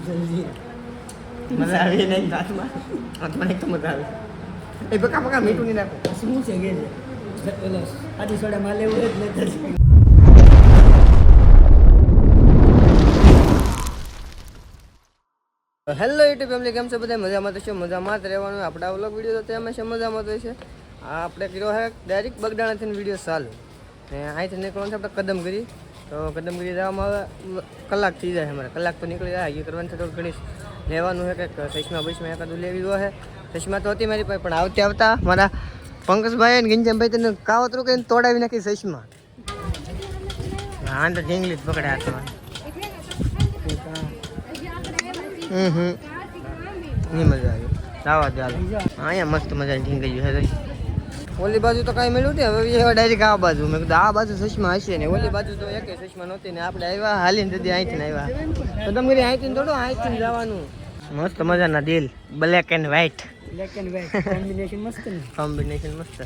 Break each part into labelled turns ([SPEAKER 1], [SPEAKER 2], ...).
[SPEAKER 1] મજા આવી નહીં હાથમાં હાથમાં તો મજા આવે એ પકા પકા મીઠું નહીં નાખો
[SPEAKER 2] શું છે કે આજી સોડા માં લેવું જ નથી.
[SPEAKER 1] હેલો યુટ્યુબ ફેમિલી, કેમ છે બધા? મજામાં તો છે, મજામાં જ રહેવાનું. આપણા વ્લોગ વિડીયો તો હંમેશા મજામાં જ હોય છે. આ આપણે કર્યો છે ડાયરેક્ટ બગડાણાથી વિડીયો ચાલુ ને અહીંથી નીકળવાનું છે આપણે કદમગીરી. તો કદમગીરી જવામાં હવે કલાક થઈ જાય અમારે, કલાક તો નીકળી જાય. એ કરવાનું છે તો ઘણી લેવાનું છે કંઈક ચશ્મા બસમાં એકાદું લેવી હોય. ચશ્મા તો હતી મારી પાસે, પણ આવતા આવતા મારા પંકજભાઈ અને ગંજામભાઈ તેને કાવતરું કરીને તોડાવી નાખી ચશ્મા. હા તો ઇંગ્લિશ પકડે હાથમાં. ની મજા આવી. આવા ચાલો અહીંયા મસ્ત મજા ઢીંગી ગયું છે. ઓલી બાજુ તો કાંઈ મળ્યું નહીં, હવે ડાયરેક્ટ આ બાજુ. મેં કીધું આ બાજુ ચશ્મા હશે ને, ઓલી બાજુ તો એક ચશ્મા નહોતી ને. આપણે આવ્યા હાલીને દીધી અહીંથી આવ્યા તો તમે અહીંથી થોડું અહીંથી જવાનું. મસ્ત મજાના દિલ, black and white.
[SPEAKER 2] Black and white combination મસ્ત ને.
[SPEAKER 1] કોમ્બિનેશન મસ્ત.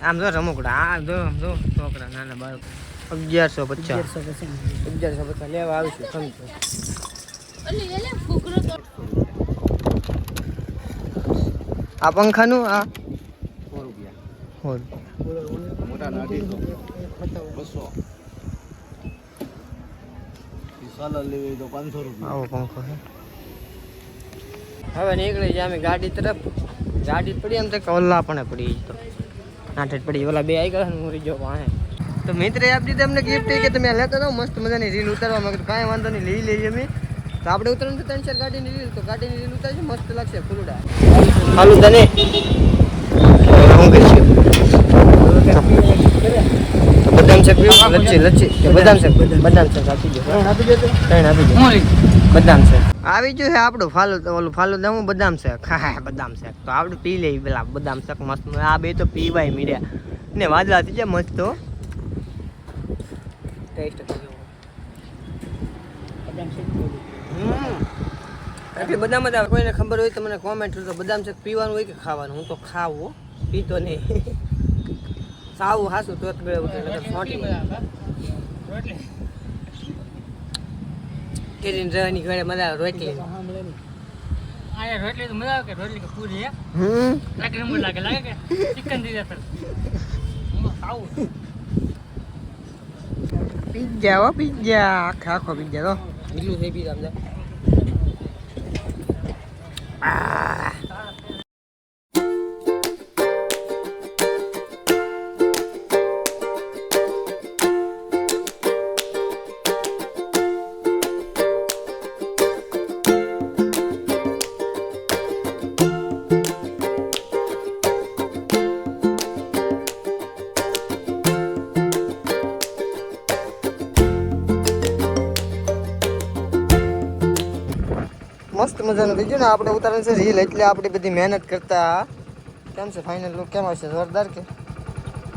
[SPEAKER 1] આમ જો રમકડા, આ જો છોકરા નાના બાળકો 1150 લેવા આવીશું. સમજો આ પંખાનું આ 100 રૂપિયા મોટા 200 આવો પંખો છે. હવે નીકળી જાય અમે ગાડી તરફ. ગાડી પડી એમ તો ઓલા પણ પડી તો નાઠે જ પડી. ઓલા બે આવી ગયા હું રીજો પાસે. તો મિત્રે આપી દીધી અમને ગિફ્ટ કે તમે લેતા જાઓ, મસ્ત મજાની રીલ ઉતારવા. મેં કીધું કાંઈ વાંધો નહીં, લઈ લઈએ અમે. તો આપણે ઉતરવાનું તો 3-4 ગાડીની રીલ, તો ગાડીની રીલ ઉતારશે મસ્ત લાગશે. ફૂલડા હાલું તને શું કરીશું? બદામ શેક પીવું? લચ્છી બદામ શેક આપી દો. ત્રણ આપી દો બદામ શેક. આવી ગયું છે આપણું ફાલું. ઓલું ફાલું દઉં બદામ શેક. હા બદામ શેક તો આપણે પી લઈએ પેલા બદામ શેક મસ્ત. આ બે તો પીવાય મીડ્યા ને વાદળા થઈ જાય મસ્ત. તો ટેસ્ટ એટલી બદામ જ આવે. કોઈને ખબર હોય તો મને કોમેન્ટ કરજો. બદામ શેક પીવાનું હોય કે ખાવાનું? હું તો ખાવું, પીતો નહીં. સાવું હાસું તો કેરીને રહેવાની ઘરે મજા આવે. રોટલી
[SPEAKER 2] રોટલી તો મજા આવે કે રોટલી કે પૂરી લાગે કે ચિકન દીધા
[SPEAKER 1] પિઝા હો પિઝા, આખો પિઝા તો એટલું થઈ પીધા અમને. મસ્ત મજાનું થઈ ગયું ને. આપણે ઉતારવાનું છે રીલ, એટલે આપણી બધી મહેનત કરતા કેમ છે ફાઇનલ લુક કેમ આવશે? જોરદાર કે?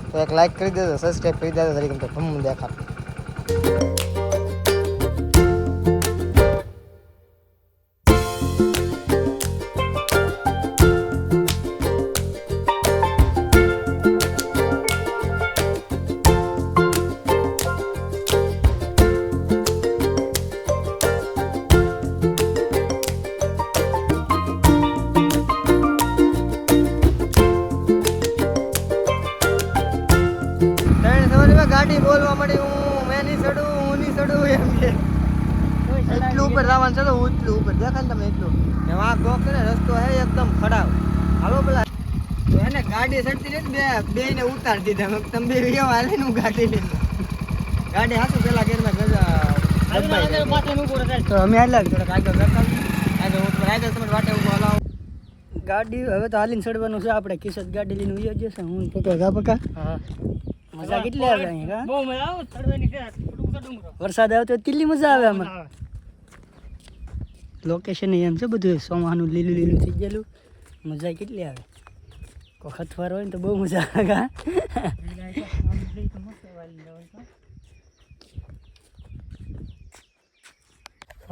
[SPEAKER 1] તો એક લાઈક કરી દેજો, સબસ્ક્રાઈબ કરી દેજો. તરીકે તો ધમ દેખા. ગાડી બોલવા મળી, મેં નહીં ચડું એમ કે એટલું ઉપર જવાનું છે. તો એટલું ઉપર દેખાય ને તમે એટલું વાંક ગોક કરે. રસ્તો હે એકદમ ખરાબ. હાલો પેલા તો એને ગાડી ચડતી રહી બે ને ઉતારી દીધા. તમે બે એવા હાલે ને ગાડી લઈને ગાડી હાથું પેલા ઘેરમાં તો અમે હાલ્યા થોડાક આગળ કરતા ઉપર આગળ તમે વાટે ઉભો હલાવો.
[SPEAKER 2] ગાડી હવે તો હાલીને ચડવાનું છે આપણે. કિશોર ગાડી લઈને ઉઈ જશે. હું પકા હા મજા કેટલી આવે અહીંયા? બહુ મજા આવે ચડવાની છે. વરસાદ આવે તો કેટલી મજા આવે આમાં. લોકેશન એમ છે બધું સોમાનું લીલું થઈ ગયેલું. મજા કેટલી આવે. કોઈ ખતવાર હોય ને તો બહુ મજા આવે.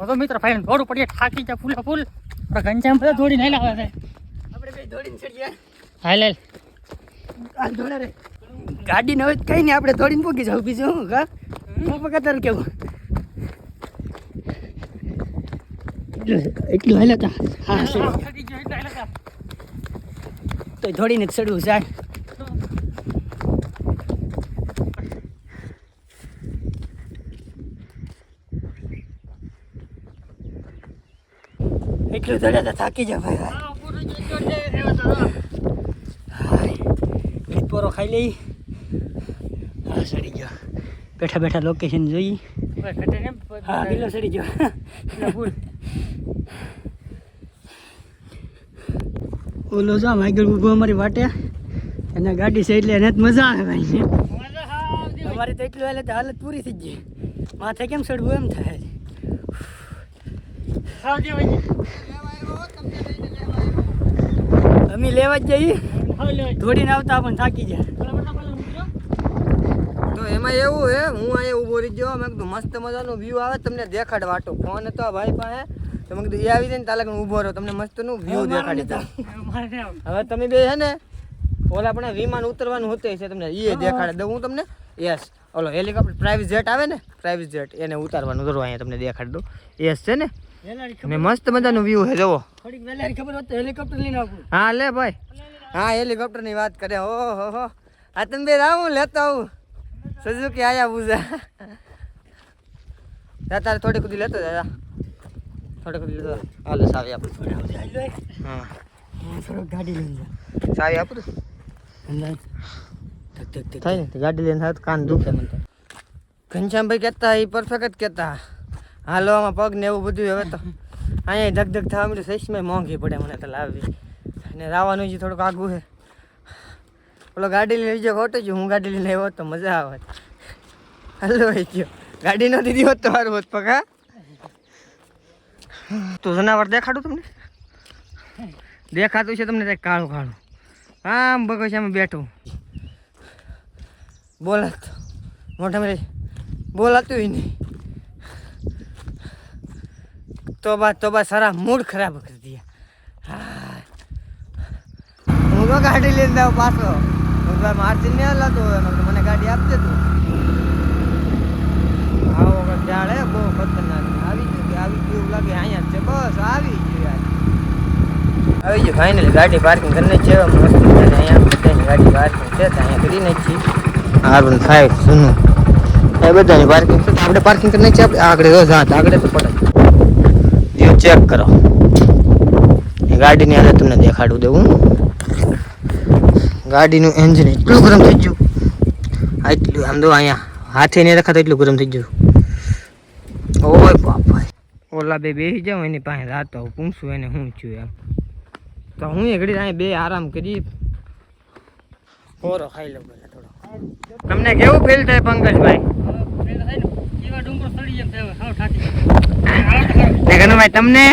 [SPEAKER 2] તો મિત્ર ફાઈન દોડું પડીએ, થાકી જાય ફૂલ ફૂલ. ઘંચામ બધા દોડીને આવે છે.
[SPEAKER 1] આપણે બે દોડીને ચડીએ.
[SPEAKER 2] હાલ દોડે રે ગાડી ન હોય કઈ નહીં, આપણે દોડીને પોકી જાવ. બીજું હું કા પકા તારું કેવું? એટલું હાલે તા હા તો થોડીને જ ચડવું જાય એટલું ચડે તો થાકી જા ભાઈ પોરો ખાઈ લઈ હા સડી ગયો બેઠા બેઠા લોકેશન જોઈ હા કિલો સડી ગયો ઓલો જો આગળ ઊભો અમારી વાટે એને ગાડી છે એટલે એને જ મજા આવે ભાઈ અમારી તો એટલું હાલે તો હાલત પૂરી થઈ ગઈ માથે કેમ ચડવું એમ થાય અમે લેવા જ જઈએ દોડીને આવતા પણ થાકી જાય
[SPEAKER 1] તો એમાં એવું હે હું અહીંયા ઊભો રહી ગયો મેં કીધું મસ્ત મજાનો વ્યૂ આવે તમને દેખાડ વાટો ફોન હતો આ ભાઈ પાસે તો મેં કીધું એ આવી જાય ને તાલે ઊભો રહ્યો તમને મસ્તનું વ્યૂ દેખાડી દઉં હવે તમે બે છે ને ઓલા આપણે વિમાન ઉતરવાનું હોતું છે તમને એ દેખાડી દઉં હું તમને યસ ઓલો હેલિકોપ્ટર પ્રાઇવેટ જેટ આવે ને પ્રાઇવેટ જેટ એને ઉતારવાનું જરૂર અહીંયા તમને દેખાડી દઉં યસ છે ને ને મસ્ત મજાનું વ્યૂ છે જોવો
[SPEAKER 2] થોડીક વહેલા ખબર હોત તો હેલિકોપ્ટર લઈને આવું
[SPEAKER 1] હા લે ભાઈ હા હેલિકોપ્ટરની વાત કરે ઓહો હો આ તમે બે આવું લેતા આવું સુઝુકી આયા પૂજા તારે થોડી ખુદી લેતો દાદા થોડી ખુદી લેતો હાલો સાવી આપું હા
[SPEAKER 2] થોડોક ગાડી લઈને જા
[SPEAKER 1] સાવી આપું થાય ને ગાડી લઈને થાય તો કાન દુખે મને તો ઘનશ્યામભાઈ કહેતા એ પરફેક્ટ જ કહેતા હાલો આમાં પગ ને એવું બધું હવે તો અહીંયા ધક થવા મળ્યું સહીમાં મોંઘી પડે મને તો લાવવી અને રાવાનું જે થોડુંક આગું છે ઓલો ગાડી લઈને બીજો ખોટો છું હું ગાડી લઈને આવ્યો તો મજા આવે હાલો એ ગયો ગાડી ન દીધી હોત તો સારું હોત પગા તો જનાવર દેખાડું તમને દેખાતું છે તમને કંઈક કાળું કાળું આમ બગીચામાં બેઠું બોલાત મોટા મેરે બોલાતું નહીં तोबा सारा मूड खराब कर दिया હું તો ગાડી લઈને જાઉં પાછો માર્ચિન ને હલાતો મને ગાડી આપજે તું આવો વખત જાડે બહુ ખતરનાક આવી ગયું એવું લાગે અહીંયા છે બસ આવી ગયું ફાઇનલી ગાડી પાર્કિંગ કરીને છે મસ્ત અહીંયા બધાની ગાડી પાર્કિંગ છે અહીંયા કરી નાખી R15 સુનું એ બધાની પાર્કિંગ છે આપણે પાર્કિંગ કરી નાખી આપણે આગળ જો જાત આગળ તો પડે વ્યૂ ચેક કરો ગાડીની હાલત તમને દેખાડું દેવું ગાડીનું એન્જિન એટલું ગરમ થઈ ગયું એટલું આમ તો અહીંયા હાથે નહીં રખાતો એટલું ગરમ થઈ ગયું ઓય બાપા ઓલા બે બેસી જાઉં એની પાસે રાતો પૂછું એને શું થયું એમ તો હું એ ઘડી અહીંયા બે આરામ કરી પોરો ખાઈ લઉં પેલા થોડો તમને કેવું ફીલ થાય પંકજભાઈ ભાઈ તમને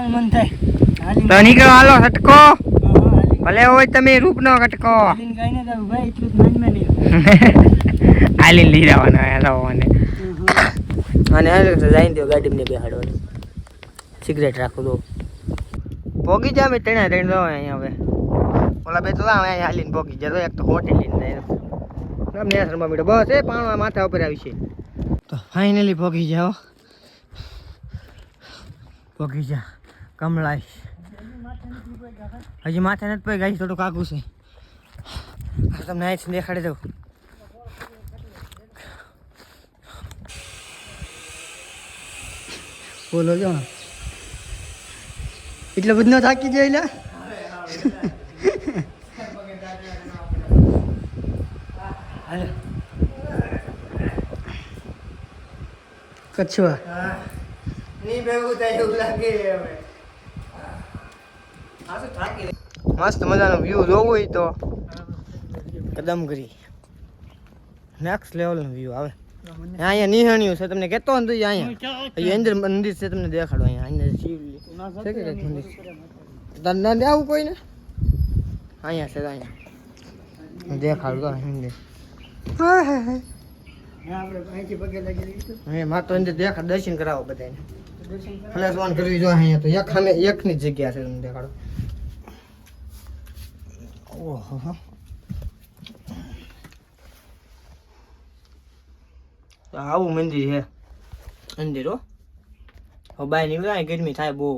[SPEAKER 2] મન થાય
[SPEAKER 1] તો નીકળો હાલો સટકો ભલે હોય તમે રૂપનો કટકો હાલી લઈ જવાનો અને જઈને દો ગાડી બેહાડવાની સિગરેટ રાખું દો પોગી જા મેં ત્રણે ત્રણ દો અહીંયા હવે ઓલા બે તો અહીંયા હાલીને પોગી જાય એક તો હોટેલ લઈને જાય નેસરમાં મીઠો બસ એ પાણવા માથા ઉપર આવી છે તો ફાઇનલી પોગી જાઓ પોગી જા કમળાઈ હજી માથે નથી પડી ગાઈ થોડુંક આગું છે તમને અહીં દેખાડી દઉં
[SPEAKER 2] બોલો જો એટલો બધો થાકી જાય લે કચ્છવા
[SPEAKER 1] મસ્ત મજાનો વ્યૂ જોવો હોય તો કદમગીરી નેક્સ્ટ લેવલનો વ્યૂ આવે અહીંયા નિહાણ્યું છે તમને કહેતો ને તો અહીંયા અંદર મંદિર છે તમને દેખાડો અહીંયા અંદર શિવલિંગ છે કે મંદિર તને આવું કોઈ ને અહીંયા છે અહીંયા દેખાડો તો મંદિર મારે તો અંદર દેખાડ દર્શન કરાવો બધાને ફ્લેશ ઓન કરવી જો અહીંયા તો એક સામે એકની જ જગ્યા છે તમને દેખાડો ઓહો આવું મંદિર છે મંદિર હો હવે બહાર નીકળાય ગરમી થાય બહુ.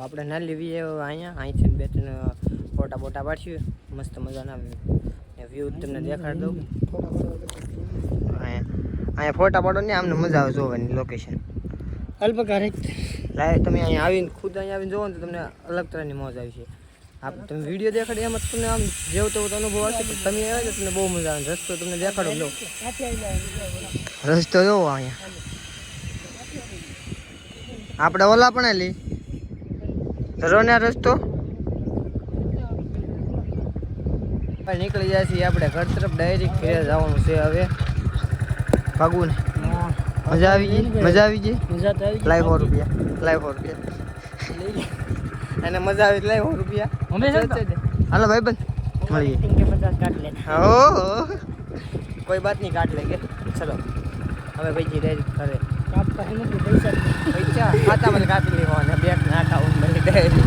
[SPEAKER 1] આપણે ના લેવી અહીંયા અહીંથી બે ત્રણ ફોટા બોટા પાડશું મસ્ત મજાના વ્યૂ તમને દેખાડી દઉં. અહીંયા ફોટા પાડો ને આમને મજા આવે જોવાની લોકેશન.
[SPEAKER 2] અલ્પકા
[SPEAKER 1] લાય તમે અહીંયા આવીને ખુદ અહીંયા આવીને જોવો ને તો તમને અલગ તરહની મોજ આવી છે. તમે વિડીયો દેખાડી એમાં તમને આમ જેવું તેવો અનુભવ આવશે પણ તમે આવે તો તમને બહુ મજા આવે. રસ્તો તમને દેખાડો લો રસ્તો જોવો અહીંયા આપણે ઓલા પણ લી ધરોને રસ્તો નીકળી જાય છે આપણે ઘર તરફ ડાયરેક્ટ ઘરે જવાનું છે હવે. ભાગવું ને મજા આવી ગઈ મજા આવી ગઈ
[SPEAKER 2] મજા તો આવી
[SPEAKER 1] લાઈ 100 રૂપિયા લાઈ 100 રૂપિયા અને મજા આવી લાઈ 100 રૂપિયા હાલો ભાઈ બંધ મળીએ. હો કોઈ બાત નહીં કાટ લેગે ચલો હવે ભાઈ ડાયરેક્ટ ઘરે પૈસા ખાતામાં કાપી લેવાના બેગ નાખા મળી ડાયરેક્ટ.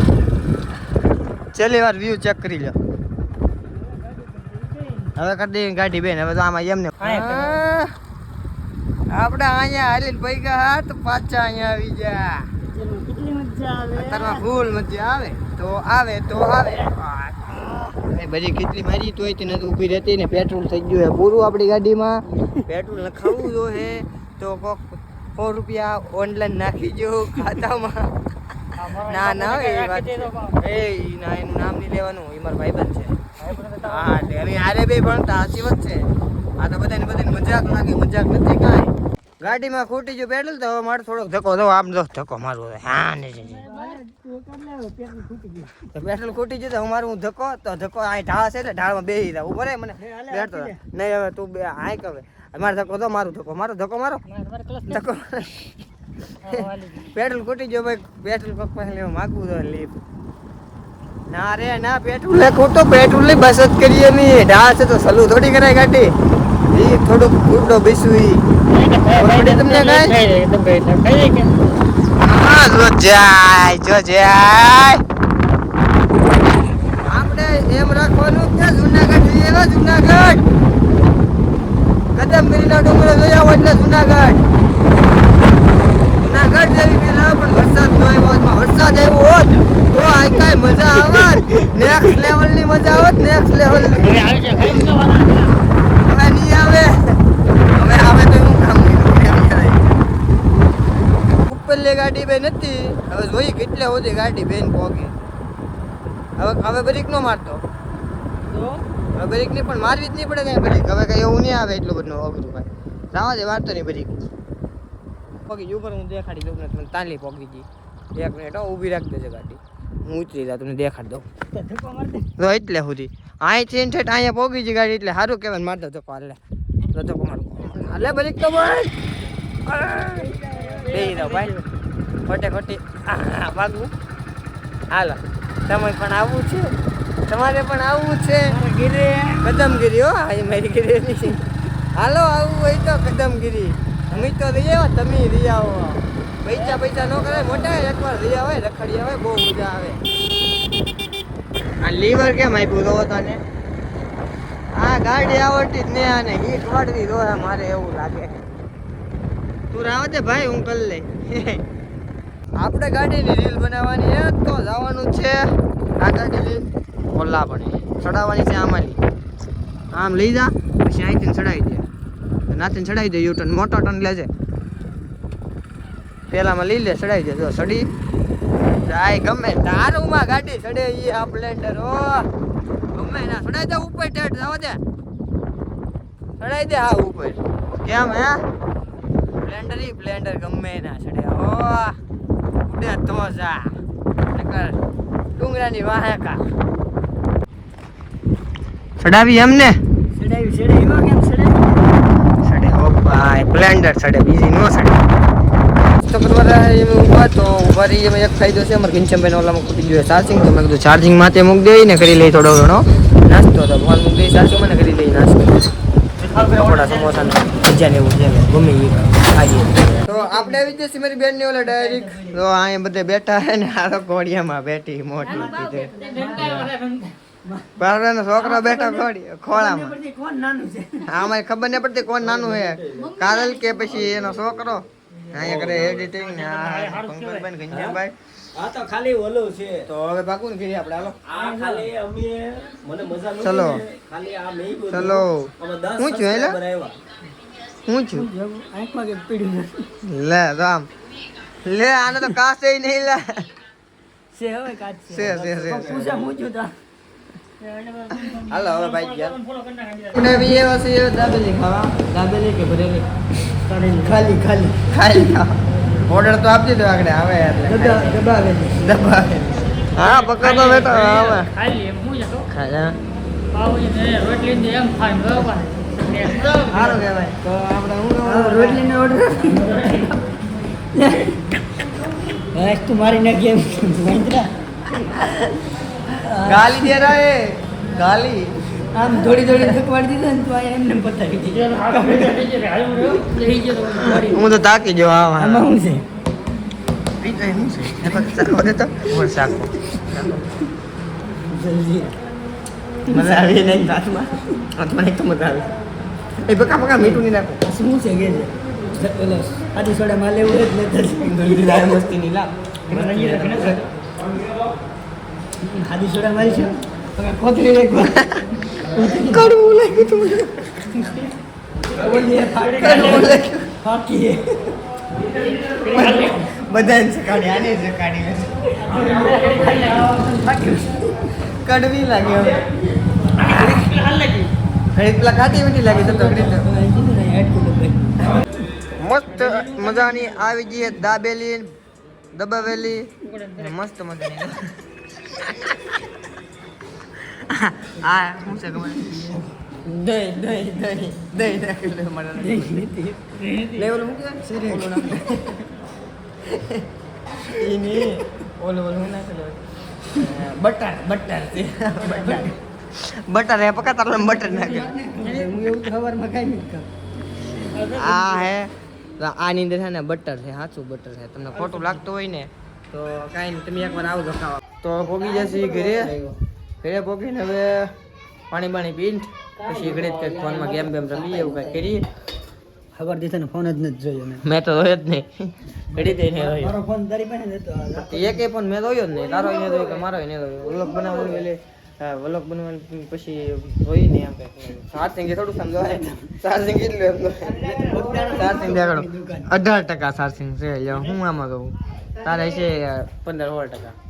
[SPEAKER 1] છેલ્લી વાર વ્યૂ ચેક કરી લો હવે કરી દઈએ ગાડી બેન. હવે તો આમાં એમને આપણે અહીંયા હાલીને પૈકા હા તો પાછા અહીંયા આવી જા.
[SPEAKER 2] કેટલી મજા આવે
[SPEAKER 1] અત્યારમાં ફૂલ મજા આવે તો આવે બધી કેટલી મારી તોય તે નથી ઊભી રહેતી ને પેટ્રોલ થઈ ગયું હે પૂરું આપણી ગાડીમાં. પેટ્રોલ નખાવવું જોઈએ તો કોક 100 રૂપિયા ઓનલાઈન નાખી જો ખાતામાં. ના ના એ વાત એ ના એનું નામ નહીં લેવાનું એ મારો ભાઈબંધ છે. હા એટલે અમે આરે બે ભણતા સાચી વાત છે. આ તો બધાને મજાક લાગે મજાક નથી કાંઈ. ગાડીમાં ખૂટી ગયું પેટ્રોલ તો હવે મારે થોડોક ધક્કો દો આમ દો ધક્કો મારવો હા ને પેટ્રોલ ખૂટી ગયું તો મારું હું ધક્કો તો ધક્કો આ ઢાળ છે એટલે ઢાળમાં બેસી જાવ ઉપર મને બેઠતો નહીં હવે તું બે આય કવે મારો ધક્કો દો મારો ધક્કો મારો ધક્કો પેટ્રોલ ખૂટી ગયો ભાઈ પેટ્રોલ કોક પાસે લેવા માગવું તો લીપ ના રે ના પેટ્રોલ લે ખોટો પેટ્રોલ ની બસ જ કરીએ નહીં ઢાળ છે તો સલું થોડી કરાય ગાડી એ થોડુંક ગુડો બેસવી તમને આપણે એમ રાખવાનું કે જુનાગઢ એવા જુનાગઢ કદમગીરીના ડુંગરો જોયા હોય એટલે જુનાગઢ જેવી પેલા પણ વરસાદ ન આવ્યો વરસાદ આવ્યો હોત તો આ કઈ મજા આવત નેક્સ્ટ લેવલ ની મજા આવત નેક્સ્ટ લેવલ હવે નહીં આવે હવે આવે તો હું કામ ઉપરલી ગાડી બેન નથી હવે જોઈ કેટલે સુધી ગાડી બેન પહોંચી. હવે બ્રેક નો મારતો હવે બ્રેક ની પણ મારવી જ નહીં પડે કઈ બ્રેક હવે કઈ એવું નહીં આવે એટલું બધું અઘરું ભાઈ જવા દે વારતો નહીં બ્રેક પગી ઉપર હું દેખાડી દઉં ને તમને તાલી પગી ગઈ 1 મિનિટ ઊભી રાખી દેજે ગાડી હું ઉતરી જા તમને દેખાડી દઉં એટલે સુધી અહીંથી ઠેઠ અહીંયા પગી ગઈ ગાડી એટલે સારું કહેવાય મારતો ધક્કો હાલે ધક્કો મારો હાલે બ્રેક તો બંધ બેહી જાઓ ભાઈ ખોટી ભાગવું હાલો તમે પણ આવવું છે તમારે પણ આવવું છે કદમગીરી હો આ મારી ગીરી નહીં હાલો આવવું હોય તો કદમગીરી અમે તો રહી આવો તમે રહી આવો પૈસા ન કરે મોટા એકવાર રહી આવે રખડી આવે બહુ મજા આવે. આ લીવર કેમ આપ્યું તો તને આ ગાડી આવડતી જ ને આને હીટ વાળવી દો મારે એવું લાગે. તું રાવ દે ભાઈ હું કરી લઈ આપણે ગાડીની રીલ બનાવવાની છે તો જવાનું છે આ ગાડી રીલ ઓલા પણ ચડાવવાની છે આમાંની આમ લઈ જા પછી અહીંથી ચડાવી દે નાથી ચડાવી દે યુટર્ન મોટો ટર્ન લેજે પેલામાં લઈ લે ચડાવી દે જો સડી જાય ગમે તારુંમાં ગાડી ચડે એ આ સ્પ્લેન્ડર ઓ ગમે ના ચડાવી દે ઉપર ટેટ જવા દે ચડાવી દે હા ઉપર કેમ હે સ્પ્લેન્ડર ગમે ના ચડે ઓ ઉડે તો જા ડુંગરાની વાહકા ચડાવી એમને
[SPEAKER 2] સડાવી કેમ
[SPEAKER 1] સડે ઓ ભાઈ સ્પ્લેન્ડર સડે બીજી નો સડે તો કરવા એમ ઊભા તો ઊભા રહી એમાં એક ફાયદો છે અમારે કિંચનભાઈ ઓલામાં ખૂટી ગયો ચાર્જિંગ તો મેં કીધું ચાર્જિંગ માથે મૂકી દઈ ને કરી લઈ થોડો ઘણો નાસ્તો તો ફોન મૂકી દઈ ચાર્જિંગ મને કરી લઈ નાસ્તો પકોડા સમોસા ભજીયા ને એવું છે ગમે એ ખાઈએ તો આપણે આવી જઈએ મારી બેન ને ઓલા ડાયરેક્ટ તો અહીંયા બધે બેઠા હે ને આ ઘોડિયામાં બેઠી મોટી બારવાનો છોકરો બેઠો ખોળામાં
[SPEAKER 2] કોણ નાનું છે
[SPEAKER 1] અમારે ખબર નહીં પડતી કોણ નાનું હે કારલ કે પછી એનો છોકરો અહીંયા કરે એડિટિંગ ને પંકજભાઈ ગંજાભાઈ
[SPEAKER 3] આ તો ખાલી ઓલો છે
[SPEAKER 1] તો હવે પાકું ને કરીએ આપણે હાલો
[SPEAKER 3] આ ખાલી અમે મને મજા ન
[SPEAKER 1] ચલો.
[SPEAKER 3] ખાલી આ મેં બોલ્યું.
[SPEAKER 1] ચલો
[SPEAKER 3] અમે 10
[SPEAKER 1] હું છું એલા?
[SPEAKER 3] subscriber આવ્યા.
[SPEAKER 1] હું છું
[SPEAKER 2] આંખમાં કે પીડ્યું
[SPEAKER 1] લે રામ લે આને તો કાસે નહીં લે
[SPEAKER 2] છે હવે કાચ
[SPEAKER 1] છે
[SPEAKER 2] પૂછા હું છું તા
[SPEAKER 1] હાલો હવે ભાઈ ગયા આપણે બી એવા છે દાબેલી ખાવા દાબેલી કે ભરેલી
[SPEAKER 2] ખાલી ખાલી
[SPEAKER 1] ખાઈ ઓર્ડર તો આપી દીધો આગળ આવે એટલે
[SPEAKER 2] દબાવે
[SPEAKER 1] દબાવે હા પકડતો બેઠો આવે
[SPEAKER 4] ખાલી એમ હું જતો
[SPEAKER 1] ખાજા
[SPEAKER 4] પાવજી ને રોટલી ને એમ ખાઈ બરાબર
[SPEAKER 1] સારું કહેવાય તો આપણે હું
[SPEAKER 2] રોટલી નો ઓર્ડર બસ તું મારી નાખી એમ મહેન્દ્રા
[SPEAKER 1] ગાલી દે રહા હે ગાલી
[SPEAKER 2] આમ થોડી થોડી થકવાડી દીધો ને તો આ એમને પતાવી દીધી
[SPEAKER 1] હું તો તાકી જો આવા
[SPEAKER 2] આમાં શું છે જલ્દી
[SPEAKER 1] મજા આવી નહીં હાથમાં હાથમાં એક તો મજા આવી એ પકા પકા મીઠું નહીં નાખો
[SPEAKER 2] શું છે કે છે ઓલો આદી સોડા માં લેવું જ નથી
[SPEAKER 1] લાય મસ્તી નહીં લા
[SPEAKER 2] આદી સોડા મારી છે કોથળી એક
[SPEAKER 1] કડવું લાગ્યું તું
[SPEAKER 2] ઓલી
[SPEAKER 1] કડવું લાગ્યું
[SPEAKER 2] ફાકી
[SPEAKER 1] બધાને શીખાડી આને શીખાડી કડવી લાગે હવે ઘડી પેલા કાઢી મીઠી લાગી તો ઘડી મસ્ત મજાની આવી જઈએ દાબેલી દબાવેલી મસ્ત મજાની હા શું છે ખબર દહીં દહીં દહીં દહીં નાખેલું મારા લેવલ મૂકી એની ઓલું ઓલું નાખેલું બટર બટર બટર બટર હે પકા તારો બટર નાખેલું
[SPEAKER 2] હું એવું ખબરમાં કાંઈ નથી કહું
[SPEAKER 1] આ હે આની અંદર છે ને બટર છે સાચું બટર છે તમને ખોટું લાગતું હોય ને તો કાંઈ નહીં તમે એકવાર આવજો ખાવા તો પોગી જશે ઘરે પોગીને હવે પાણી બાણી પીને પછી ઘરે જ કંઈક ફોનમાં ગેમ બેમ રમીએ એવું કંઈક કરીએ
[SPEAKER 2] ખબર દીધા ને ફોન જ નથી જોયો મેં
[SPEAKER 1] મેં તો જોયો જ નહીં ઘડી જઈને જોયો
[SPEAKER 2] મારો ફોન તારી પાસે જ હતો
[SPEAKER 1] એક ફોન મેં જોયો જ નહીં તારો એને જોયો કે મારો એને જોયો વ્લોગ બનાવવાનું એટલે વ્લોગ બનાવવાનું પછી જોઈ નહીં એમ કંઈક ચાર્જિંગ થોડું સમજાય ચાર્જિંગ કેટલું એમ ચાર્જિંગ દેખાડો 18% ચાર્જિંગ છે હું આમાં કહું તારે છે 15-16%.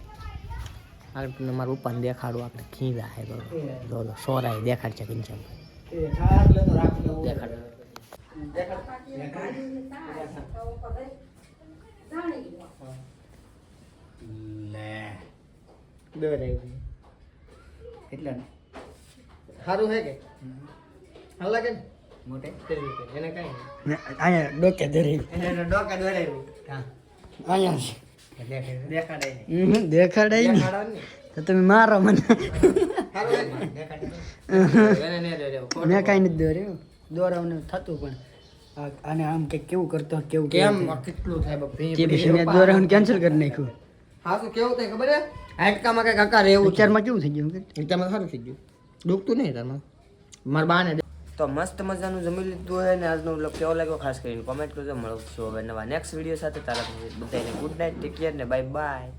[SPEAKER 1] હાલ તમને મારું ઉપર દેખાડું આપણે ખીંદા હે તો સોરાય દેખાડ છે કિંચન દેખાડ
[SPEAKER 2] કેટલા
[SPEAKER 1] સારું હે કે હાલ લાગે ને
[SPEAKER 2] મોટે
[SPEAKER 1] એને કઈ
[SPEAKER 2] અહીંયા ડોકે ધરી
[SPEAKER 1] એને ડોકા દોરાયું
[SPEAKER 2] હા અહીંયા
[SPEAKER 1] દેખાડે
[SPEAKER 2] દેખાડાય ને તો તમે મારો મને મેં કાંઈ નથી દોર્યું દોરાવને થતું પણ આને આમ કંઈક કેવું કરતો કેવું
[SPEAKER 1] કેમ કેટલું થાય બાપ
[SPEAKER 2] કે પછી મેં દોરાવને કેન્સલ કરી નાખ્યું
[SPEAKER 1] હા શું કેવું થાય ખબર હે હાડકામાં કઈ કાકા રહેવું
[SPEAKER 2] વિચારમાં કેવું થઈ ગયું
[SPEAKER 1] વિચારમાં સારું થઈ ગયું દુખતું નહીં તારમાં મારા બાને તો મસ્ત મજાનું જમી લીધું હોય ને આજનો વ્લોગ કેવો લાગ્યો ખાસ કરીને કોમેન્ટ કરજો મળશું હવે નવા નેક્સ્ટ વિડીયો સાથે તારા બધાને ગુડ નાઇટ ટેક કેર ને બાય બાય